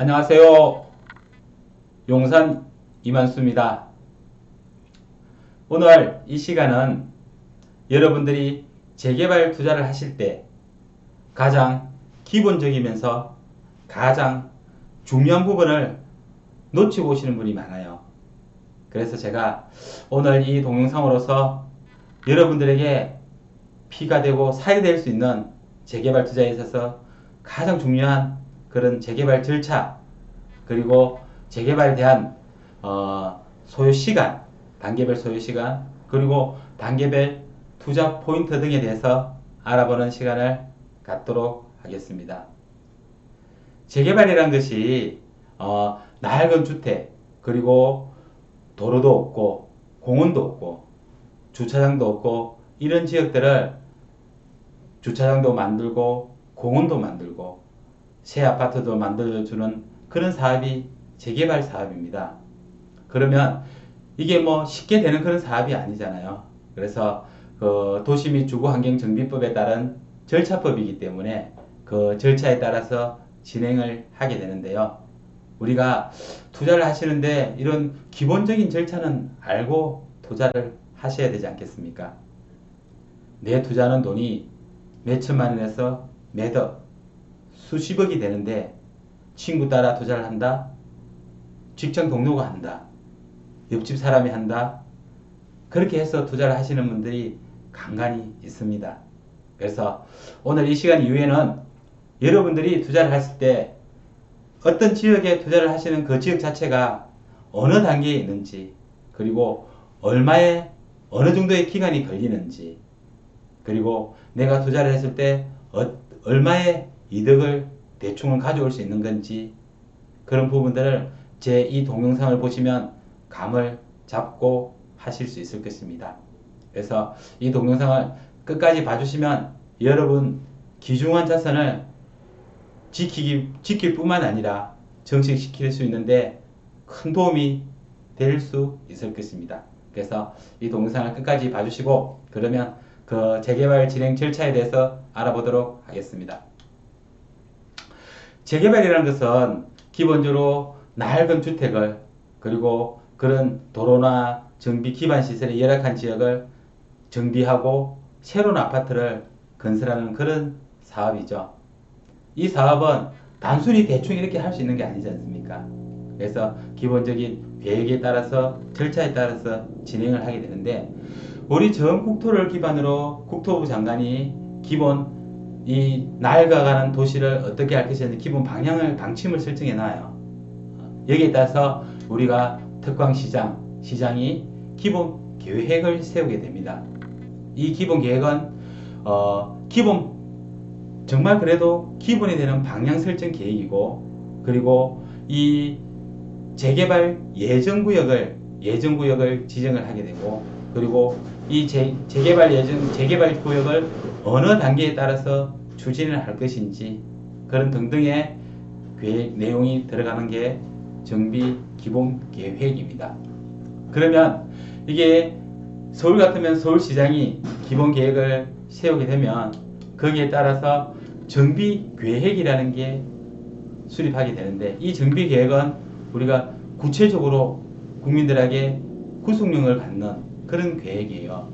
안녕하세요. 용산 이만수입니다. 오늘 이 시간은 여러분들이 재개발 투자를 하실 때 가장 기본적이면서 가장 중요한 부분을 놓치고 오시는 분이 많아요. 그래서 제가 오늘 이 동영상으로서 여러분들에게 피가 되고 살이 될 수 있는 재개발 투자에 있어서 가장 중요한 그런 재개발 절차, 그리고 재개발에 대한 소요 시간, 단계별 소요 시간, 그리고 단계별 투자 포인트 등에 대해서 알아보는 시간을 갖도록 하겠습니다. 재개발이란 것이 낡은 주택, 그리고 도로도 없고 공원도 없고 주차장도 없고 이런 지역들을 주차장도 만들고 공원도 만들고 새 아파트도 만들어주는 그런 사업이 재개발 사업입니다. 그러면 이게 뭐 쉽게 되는 그런 사업이 아니잖아요. 그래서 그 도시 및 주거환경정비법에 따른 절차법이기 때문에 그 절차에 따라서 진행을 하게 되는데요. 우리가 투자를 하시는데 이런 기본적인 절차는 알고 투자를 하셔야 되지 않겠습니까? 내 투자하는 돈이 몇 천만 원에서 몇억, 수십억이 되는데 친구 따라 투자를 한다, 직장 동료가 한다, 옆집 사람이 한다, 그렇게 해서 투자를 하시는 분들이 간간히 있습니다. 그래서 오늘 이 시간 이후에는 여러분들이 투자를 하실 때 어떤 지역에 투자를 하시는 그 지역 자체가 어느 단계에 있는지, 그리고 어느 정도의 기간이 걸리는지, 그리고 내가 투자를 했을 때 얼마의 이득을 대충은 가져올 수 있는 건지, 그런 부분들을 제 이 동영상을 보시면 감을 잡고 하실 수 있을 것입니다. 그래서 이 동영상을 끝까지 봐주시면 여러분 귀중한 자산을 지킬 뿐만 아니라 정식시킬 수 있는데 큰 도움이 될 수 있을 것입니다. 그래서 이 동영상을 끝까지 봐주시고, 그러면 그 재개발 진행 절차에 대해서 알아보도록 하겠습니다. 재개발이라는 것은 기본적으로 낡은 주택을, 그리고 그런 도로나 정비 기반 시설의 열악한 지역을 정비하고 새로운 아파트를 건설하는 그런 사업이죠. 이 사업은 단순히 대충 이렇게 할 수 있는 게 아니지 않습니까? 그래서 기본적인 계획에 따라서 절차에 따라서 진행을 하게 되는데, 우리 전 국토를 기반으로 국토부 장관이 기본 이 낡아가는 도시를 어떻게 할 것인지 기본 방침을 설정해 놔요. 여기에 따라서 우리가 시장이 기본 계획을 세우게 됩니다. 이 기본 계획은 정말 그래도 기본이 되는 방향 설정 계획이고, 그리고 이 재개발 예정구역을 지정을 하게 되고, 그리고 이 재개발 구역을 어느 단계에 따라서 추진을 할 것인지, 그런 등등의 계획 내용이 들어가는 게 정비 기본 계획입니다. 그러면 이게 서울 같으면 서울시장이 기본 계획을 세우게 되면 거기에 따라서 정비 계획이라는 게 수립하게 되는데, 이 정비 계획은 우리가 구체적으로 국민들에게 구속력을 갖는 그런 계획이에요.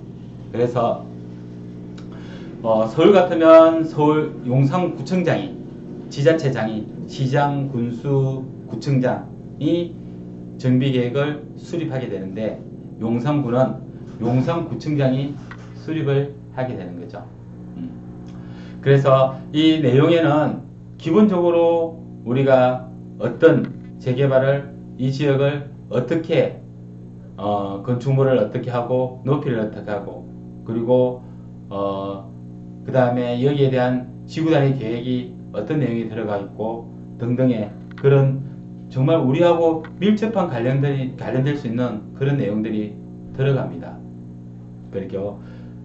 그래서 서울 같으면 서울 용산구청장이, 지자체장이, 시장, 군수, 구청장이 정비계획을 수립하게 되는데, 용산구는 용산구청장이 수립을 하게 되는 거죠. 그래서 이 내용에는 기본적으로 우리가 어떤 재개발을, 이 지역을 어떻게 건축물을 어떻게 하고 높이를 어떻게 하고, 그리고 그 다음에 여기에 대한 지구단위 계획이 어떤 내용이 들어가 있고 등등의 그런 정말 우리하고 밀접한 관련될 수 있는 그런 내용들이 들어갑니다. 그리고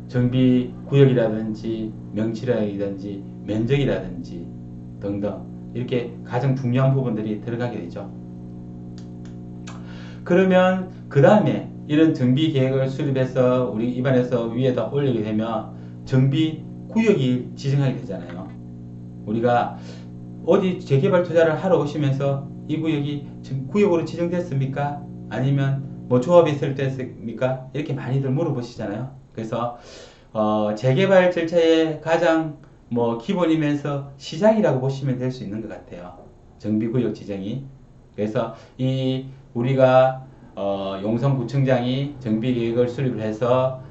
정비 구역이라든지 명치라든지 면적이라든지 등등 이렇게 가장 중요한 부분들이 들어가게 되죠. 그러면 그 다음에 이런 정비 계획을 수립해서 우리 입안에서 위에다 올리게 되면 정비 구역이 지정하게 되잖아요. 우리가 어디 재개발 투자를 하러 오시면서 이 구역이 지금 구역으로 지정됐습니까? 아니면 뭐 조합이 설립됐습니까? 이렇게 많이들 물어보시잖아요. 그래서 재개발 절차의 가장 뭐 기본이면서 시작이라고 보시면 될 수 있는 것 같아요. 정비구역 지정이. 그래서 이 우리가 용산구청장이 정비계획을 수립을 해서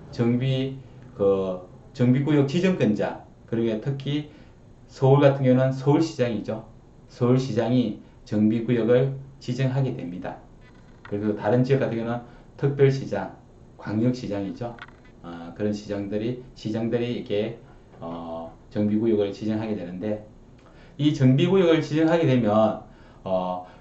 정비구역 지정권자, 그리고 특히 서울 같은 경우는 서울시장이죠. 서울시장이 정비구역을 지정하게 됩니다. 그리고 다른 지역 같은 경우는 특별시장, 광역시장이죠. 그런 시장들이 이렇게 정비구역을 지정하게 되는데, 이 정비구역을 지정하게 되면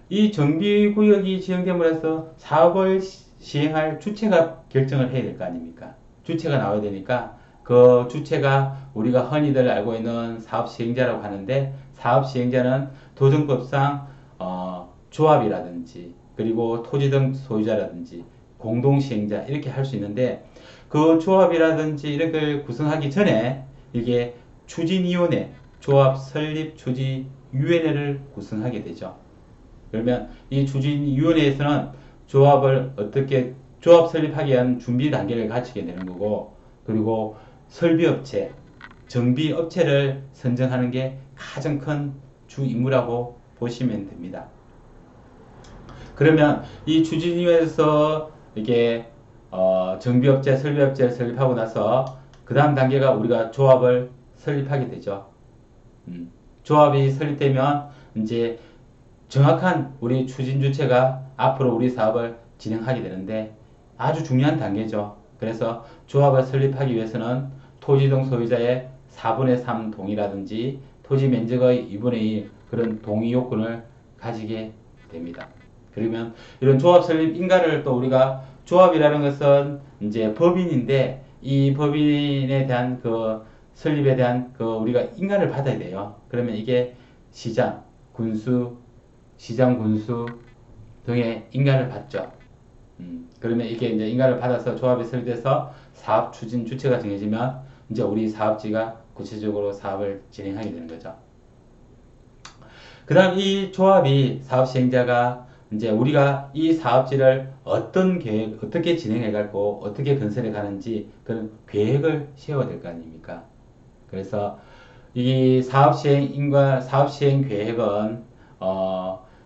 이 정비구역이 지정됨으로써 사업을 시행할 주체가 결정을 해야 될 거 아닙니까? 주체가 나와야 되니까 그 주체가 우리가 흔히들 알고 있는 사업시행자라고 하는데, 사업시행자는 도정법상 조합이라든지 그리고 토지 등 소유자라든지 공동시행자 이렇게 할 수 있는데, 그 조합이라든지 이런 걸 구성하기 전에 이게 추진위원회, 조합 설립 추진위원회를 구성하게 되죠. 그러면 이 추진위원회에서는 조합 설립하기 위한 준비 단계를 갖추게 되는 거고, 그리고 설비업체, 정비업체를 선정하는 게 가장 큰 주 임무라고 보시면 됩니다. 그러면 이 추진위에서 이게 정비업체, 설비업체를 설립하고 나서 그 다음 단계가 우리가 조합을 설립하게 되죠. 조합이 설립되면 이제 정확한 우리 추진 주체가 앞으로 우리 사업을 진행하게 되는데 아주 중요한 단계죠. 그래서 조합을 설립하기 위해서는 토지 등 소유자의 4분의 3 동의라든지 토지 면적의 2분의 1 그런 동의 요건을 가지게 됩니다. 그러면 이런 조합 설립 인가를 또 우리가 조합이라는 것은 이제 법인인데 이 법인에 대한 그 설립에 대한 그 우리가 인가를 받아야 돼요. 그러면 이게 시장, 군수 등의 인가를 받죠. 그러면 이게 이제 인가를 받아서 조합이 설립돼서 사업 추진 주체가 정해지면 이제 우리 사업지가 구체적으로 사업을 진행하게 되는 거죠. 그 다음 이 조합이 사업 시행자가 이제 우리가 이 사업지를 어떻게 진행해 갈고 어떻게 건설해 가는지 그런 계획을 세워야 될 거 아닙니까? 그래서 이 사업 시행 계획은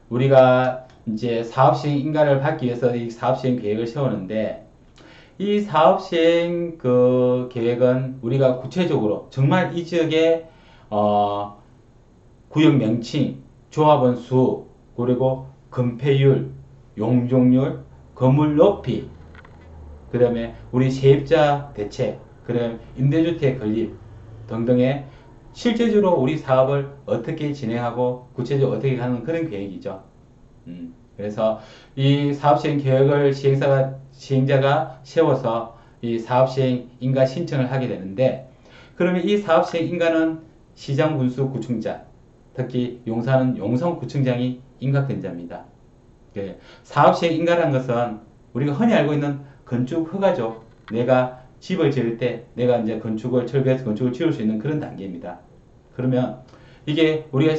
우리가 이제 사업 시행 인가를 받기 위해서 이 사업 시행 계획을 세우는데, 이 사업 시행 그 계획은 우리가 구체적으로 정말 이 지역의 구역 명칭, 조합원 수, 그리고 건폐율, 용적률, 건물 높이, 그 다음에 우리 세입자 대책, 그 다음에 임대주택 건립 등등의 실제적으로 우리 사업을 어떻게 진행하고 구체적으로 어떻게 하는 그런 계획이죠. 그래서 이 사업시행 계획을 시행자가 세워서 이 사업시행 인가 신청을 하게 되는데, 그러면 이 사업시행 인가는 시장 군수 구청장, 특히 용산은 용산구청장이 임각된자입니다. 사업시행 인가라는 것은 우리가 흔히 알고 있는 건축 허가죠. 내가 집을 지을 때 내가 이제 철거해서 건축을 지을 수 있는 그런 단계입니다. 그러면 이게 우리가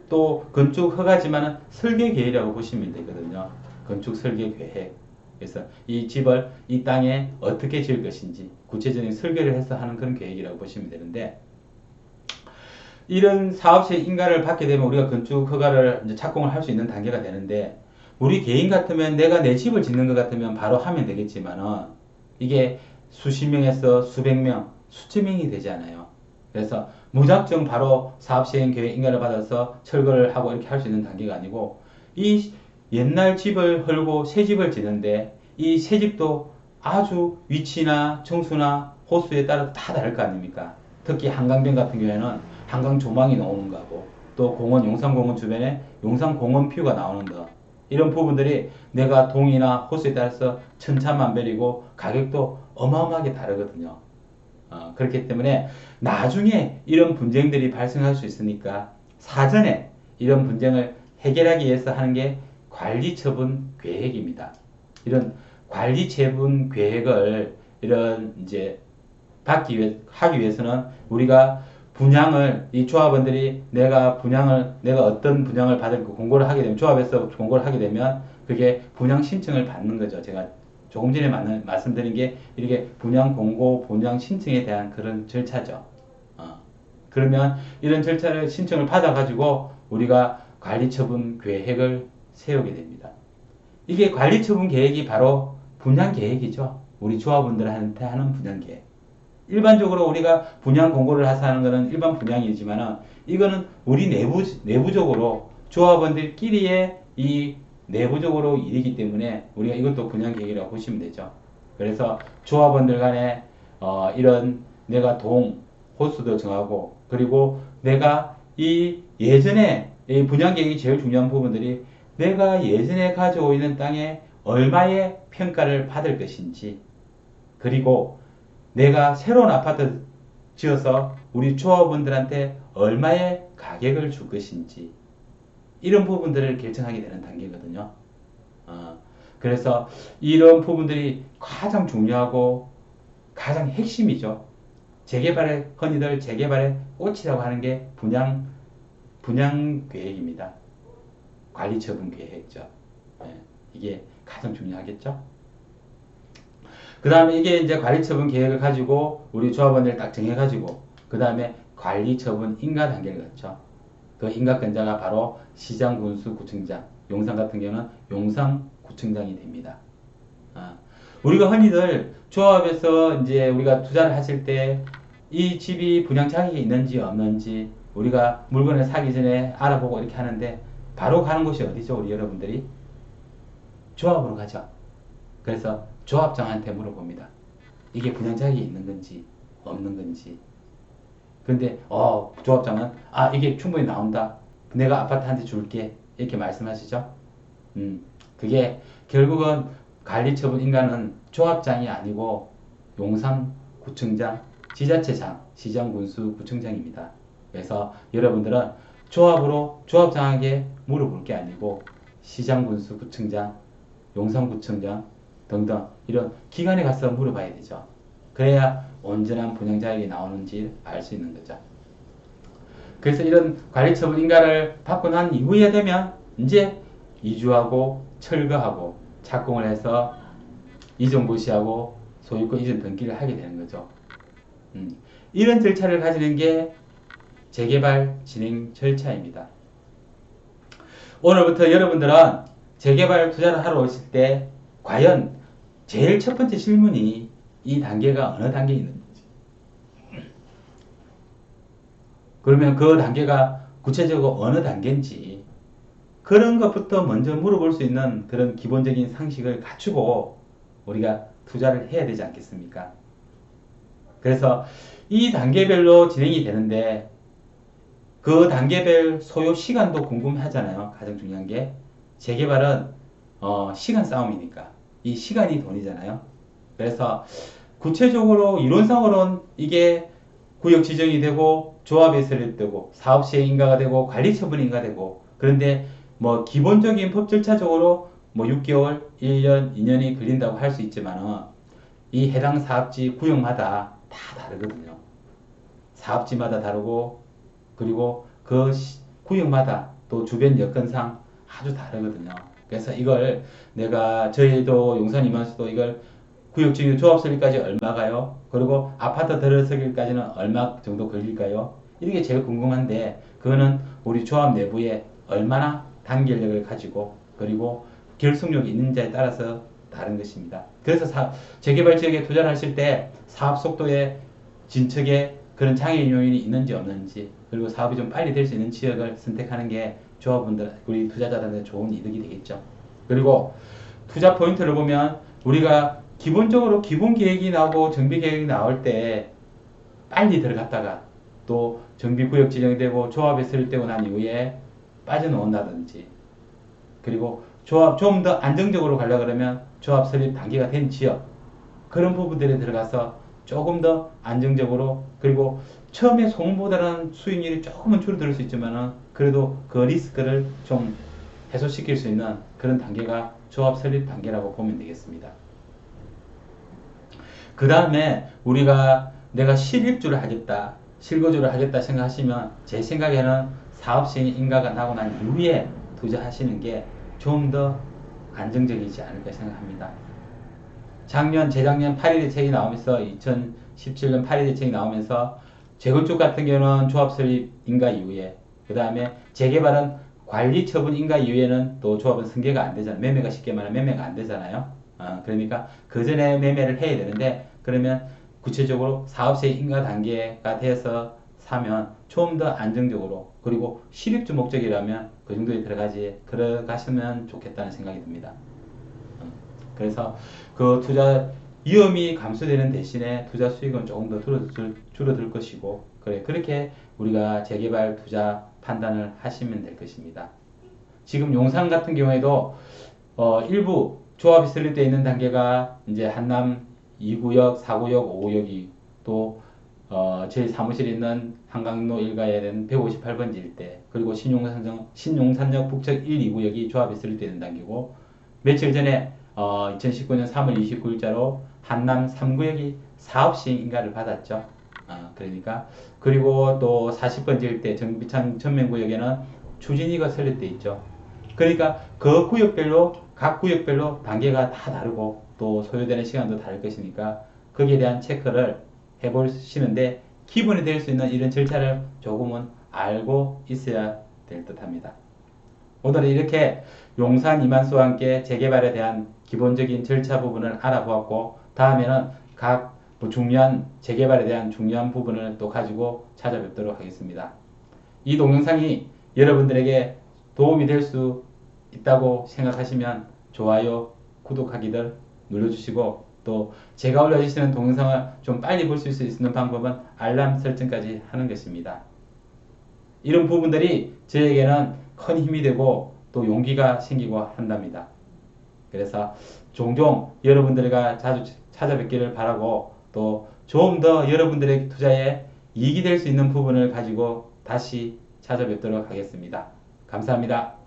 또 건축 허가지만은 설계 계획이라고 보시면 되거든요. 건축 설계 계획. 그래서 이 집을 이 땅에 어떻게 지을 것인지 구체적인 설계를 해서 하는 그런 계획이라고 보시면 되는데, 이런 사업시행 인가를 받게 되면 우리가 건축 허가를 이제 착공을 할 수 있는 단계가 되는데, 우리 개인 같으면 내가 내 집을 짓는 것 같으면 바로 하면 되겠지만은 이게 수십 명에서 수백 명, 수천 명이 되지 않아요. 그래서 무작정 바로 사업시행 계획 인가를 받아서 철거를 하고 이렇게 할 수 있는 단계가 아니고, 이 옛날 집을 헐고 새 집을 짓는데 이 새 집도 아주 위치나 청수나 호수에 따라 다 다를 거 아닙니까? 특히 한강변 같은 경우에는 한강 조망이 나오는 거고, 또 공원, 용산공원 주변에 용산공원 뷰가 나오는 거, 이런 부분들이 내가 동이나 호수에 따라서 천차만별이고 가격도 어마어마하게 다르거든요. 그렇기 때문에 나중에 이런 분쟁들이 발생할 수 있으니까 사전에 이런 분쟁을 해결하기 위해서 하는 게 관리처분 계획입니다. 이런 관리처분 계획을 이런 이제 하기 위해서는 우리가 분양을 이 조합원들이 내가 어떤 분양을 받을 공고를 하게 되면 조합에서 공고를 하게 되면 그게 분양 신청을 받는 거죠. 제가 조금 전에 말씀드린 게 이렇게 분양 공고, 분양 신청에 대한 그런 절차죠. 그러면 이런 절차를 신청을 받아가지고 우리가 관리처분 계획을 세우게 됩니다. 이게 관리처분 계획이 바로 분양 계획이죠. 우리 조합원들한테 하는 분양 계획. 일반적으로 우리가 분양 공고를 해서 하는 것은 일반 분양이지만 이거는 우리 내부적으로 조합원들끼리의 이 내부적으로 일이기 때문에 우리가 이것도 분양 계획이라고 보시면 되죠. 그래서 조합원들 간에 이런 내가 호수도 정하고 그리고 내가 이 예전에 이 분양 계획이 제일 중요한 부분들이 내가 예전에 가지고 있는 땅에 얼마의 평가를 받을 것인지 그리고 내가 새로운 아파트 지어서 우리 조합원들한테 얼마의 가격을 줄 것인지 이런 부분들을 결정하게 되는 단계거든요. 그래서 이런 부분들이 가장 중요하고 가장 핵심이죠. 흔히들 재개발의 꽃이라고 하는 게 분양 계획입니다. 관리처분 계획이죠. 이게 가장 중요하겠죠. 그 다음에 이게 이제 관리처분 계획을 가지고 우리 조합원들 딱 정해가지고 그 다음에 관리처분 인가 단계를 갖죠. 그 인가권자가 바로 시장군수구청장, 용산 같은 경우는 용산구청장이 됩니다. 우리가 흔히들 조합에서 이제 우리가 투자를 하실 때 이 집이 분양 자격이 있는지 없는지 우리가 물건을 사기 전에 알아보고 이렇게 하는데 바로 가는 곳이 어디죠? 우리 여러분들이 조합으로 가죠. 그래서 조합장한테 물어봅니다. 이게 분양 자격이 있는 건지 없는 건지. 근데 조합장은 이게 충분히 나온다. 내가 아파트한테 줄게. 이렇게 말씀하시죠. 그게 결국은 관리처분 인가는 조합장이 아니고 용산구청장, 지자체장, 시장군수구청장입니다. 그래서 여러분들은 조합장에게 물어볼 게 아니고 시장군수구청장, 용산구청장 등등 이런 기관에 가서 물어봐야 되죠. 그래야 온전한 분양 자격이 나오는지 알 수 있는 거죠. 그래서 이런 관리처분 인가를 받고 난 이후에 되면 이제 이주하고 철거하고 착공을 해서 이전 고시하고 소유권 이전 등기를 하게 되는 거죠. 이런 절차를 가지는 게 재개발 진행 절차입니다. 오늘부터 여러분들은 재개발 투자를 하러 오실 때 과연 제일 첫 번째 질문이 이 단계가 어느 단계에 있는지, 그러면 그 단계가 구체적으로 어느 단계인지 그런 것부터 먼저 물어볼 수 있는 그런 기본적인 상식을 갖추고 우리가 투자를 해야 되지 않겠습니까? 그래서 이 단계별로 진행이 되는데 그 단계별 소요 시간도 궁금하잖아요. 가장 중요한 게 재개발은 시간 싸움이니까 이 시간이 돈이잖아요. 그래서 구체적으로 이론상으로는 이게 구역 지정이 되고 조합에 설립되고 사업시행 인가가 되고 관리처분 인가되고 그런데 뭐 기본적인 법 절차적으로 뭐 6개월, 1년, 2년이 걸린다고 할 수 있지만 이 해당 사업지 구역마다 다 다르거든요. 사업지마다 다르고 그리고 그 구역마다 또 주변 여건상 아주 다르거든요. 그래서 이걸 저희도 용산 이만수도 이걸 구역지정 조합 설립까지 얼마가요? 그리고 아파트 들어서기까지는 얼마 정도 걸릴까요? 이게 제일 궁금한데 그거는 우리 조합 내부에 얼마나 단결력을 가지고 그리고 결속력이 있는지에 따라서 다른 것입니다. 그래서 재개발 지역에 투자를 하실 때 사업 속도에 진척에 그런 장애 요인이 있는지 없는지 그리고 사업이 좀 빨리 될 수 있는 지역을 선택하는 게 조합원들, 우리 투자자들한테 좋은 이득이 되겠죠. 그리고 투자 포인트를 보면 우리가 기본적으로 기본 계획이 나오고 정비 계획이 나올 때 빨리 들어갔다가 또 정비 구역 지정이 되고 조합에 설립되고 난 이후에 빠져나온다든지 그리고 조합 좀 더 안정적으로 가려고 그러면 조합 설립 단계가 된 지역 그런 부분들에 들어가서 조금 더 안정적으로 그리고 처음에 소음보다는 수익률이 조금은 줄어들 수 있지만은 그래도 그 리스크를 좀 해소시킬 수 있는 그런 단계가 조합 설립 단계라고 보면 되겠습니다. 그 다음에 우리가 내가 실입주를 하겠다. 실거주를 하겠다 생각하시면 제 생각에는 사업 시행 인가가 나고 난 이후에 투자하시는 게 좀 더 안정적이지 않을까 생각합니다. 재작년 8일 대책이 나오면서 2017년 8일 대책이 나오면서 재건축 같은 경우는 조합 설립 인가 이후에, 그 다음에 재개발은 관리 처분 인가 이후에는 또 조합은 승계가 안 되잖아요. 매매가 쉽게 말하면 매매가 안 되잖아요. 그러니까 그 전에 매매를 해야 되는데, 그러면 구체적으로 사업세 인가 단계가 돼서 사면 좀 더 안정적으로, 그리고 실입주 목적이라면 그 정도에 들어가시면 좋겠다는 생각이 듭니다. 그래서 그 투자 위험이 감소되는 대신에 투자 수익은 조금 더 줄어들 것이고, 그렇게 우리가 재개발 투자 판단을 하시면 될 것입니다. 지금 용산 같은 경우에도 일부 조합이 설립되어 있는 단계가 이제 한남 2구역, 4구역, 5구역이 또 저희 사무실에 있는 한강로 일가에는 158번지 일대, 그리고 신용산역 북측 1, 2구역이 조합이 설립되어 있는 단계고, 며칠 전에 2019년 3월 29일자로 한남 3구역이 사업시행 인가를 받았죠. 그러니까 그리고 또 40번지 일대 정비창 전면구역에는 추진위가 설립되어 있죠. 그러니까 그 구역별로 각 구역별로 단계가 다 다르고 또 소요되는 시간도 다를 것이니까 거기에 대한 체크를 해보시는데 기본이 될 수 있는 이런 절차를 조금은 알고 있어야 될 듯합니다. 오늘은 이렇게 용산 이만수와 함께 재개발에 대한 기본적인 절차 부분을 알아보았고, 다음에는 각 중요한 재개발에 대한 중요한 부분을 또 가지고 찾아뵙도록 하겠습니다. 이 동영상이 여러분들에게 도움이 될 수 있다고 생각하시면 좋아요, 구독하기를 눌러주시고, 또 제가 올려주시는 동영상을 좀 빨리 볼 수 있는 방법은 알람 설정까지 하는 것입니다. 이런 부분들이 저에게는 큰 힘이 되고 또 용기가 생기고 한답니다. 그래서 종종 여러분들과 자주 찾아뵙기를 바라고, 또 좀 더 여러분들의 투자에 이익이 될 수 있는 부분을 가지고 다시 찾아뵙도록 하겠습니다. 감사합니다.